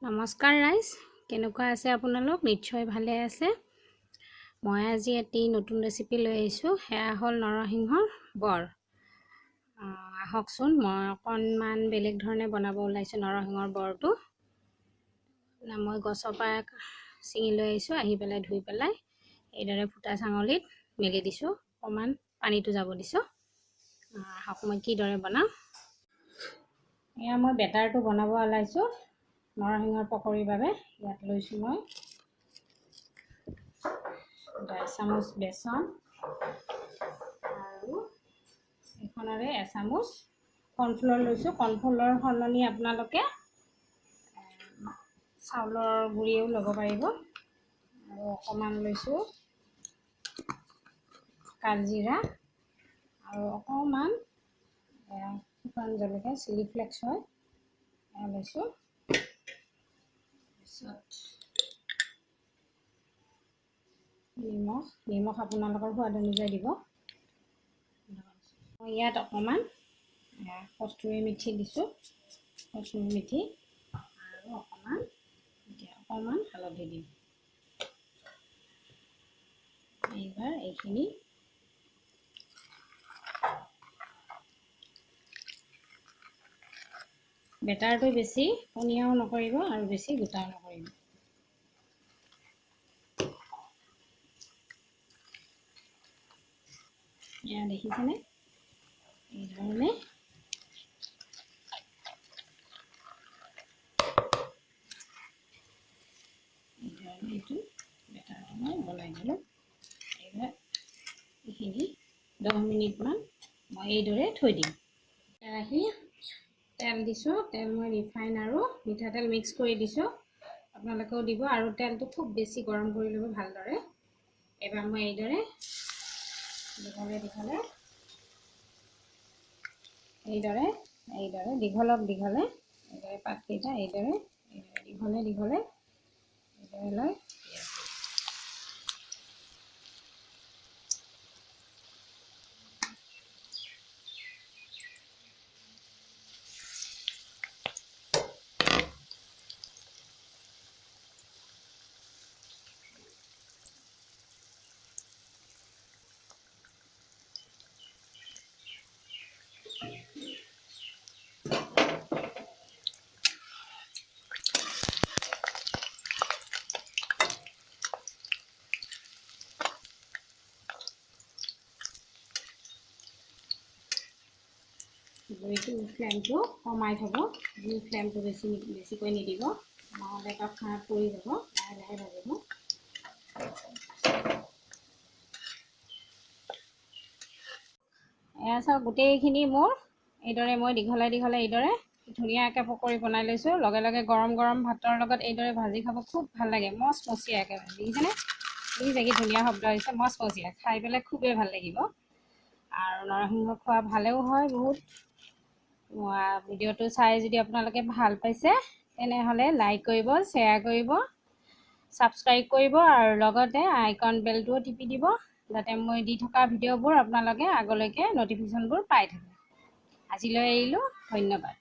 নমস্কাৰ ৰাইজ, কেনেকুৱা আছে আপোনালোক? নিশ্চয় ভালে আছে। মই আজি এটি নতুন ৰেচিপি লৈ আহিছোঁ। সেয়া হ'ল নৰসিংহৰ বৰ। আহকচোন, মই অকণমান বেলেগ ধৰণে বনাব ওলাইছোঁ নৰসিংহৰ বৰটো। মই গছৰ পৰা ছিঙি লৈ আহিছোঁ, আহি পেলাই ধুই পেলাই এইদৰে ফুটা চাঙলিত মেলি দিছোঁ। অকণমান পানীটো যাব দিছোঁ। আহক মই কিদৰে বনাওঁ। এয়া মই বেটাৰটো বনাব ওলাইছোঁ নৰসিংহৰ পকৰীৰ বাবে। ইয়াত লৈছোঁ মই 1.5 চামুচ বেচন আৰু এখনৰে 1 চামুচ কৰ্ণফ্ল'ৰ লৈছোঁ। কৰ্ণফ্ল'ৰৰ সলনি আপোনালোকে চাউলৰ গুড়িও ল'ব পাৰিব। আৰু অকণমান লৈছোঁ কালজিৰা আৰু অকণমান শুকান জলকীয়া, চিলি ফ্লেক্স হয়, এয়া লৈছোঁ। নিমখ আপোনালোকৰ সোৱাদ অনুযায়ী দিব। মই ইয়াত অকণমান কষ্টুৰি মেথি দিছোঁ, কষ্টুৰি মেথি আৰু অকণমান হালধি দিম। এইবাৰ এইখিনি বেটাৰটো বেছি পনীয়াও নকৰিব আৰু বেছি গোটাও নকৰিব। এয়া দেখিছেনে? এইধৰণে এইটো বেটাৰটো মই বনাই দিলোঁ। এইবাৰ এইখিনি 10 মিনিটমান মই এইদৰে থৈ দিম। কেৰাহী তেল দিছোঁ। তেল মই ৰিফাইন আৰু মিঠাতেল মিক্স কৰি দিছোঁ। আপোনালোকেও দিব আৰু তেলটো খুব বেছি গৰম কৰি ল'ব ভালদৰে। এবাৰ মই এইদৰে দীঘলে এইদৰে পাতকেইটা এইদৰে দীঘলে লৈ জুইটো ফ্লেমটো কমাই থ'ব। জুই ফ্লেমটো বেছিকৈ নিদিব, নহ'লে তৎক্ষণাত পৰি যাব। লাহে ভাজিব। এয়া চাওক, গোটেইখিনি মোৰ এইদৰে মই দীঘলে এইদৰে ধুনীয়াকৈ পকৰী বনাই লৈছোঁ। লগে লগে গৰম ভাতৰ লগত এইদৰে ভাজি খাব খুব ভাল লাগে। মচমচীয়া একেবাৰে, দেখিছেনে? কি ধুনীয়া শব্দ আহিছে, মচমচীয়া। খাই পেলাই খুবেই ভাল লাগিব। আৰু নৰসিংহ খোৱা ভালেও হয় বহুত। ভিডিঅ'টো চাই যদি আপোনালোকে ভাল পাইছে তেনেহ'লে লাইক কৰিব, শ্বেয়াৰ কৰিব, ছাবস্ক্ৰাইব কৰিব আৰু লগতে আইকন বেলটোও টিপি দিব, যাতে মই দি থকা ভিডিঅ'বোৰ আপোনালোকে আগলৈকে ন'টিফিকেশ্যনবোৰ পাই থাকে। আজিলৈ এৰিলোঁ, ধন্যবাদ।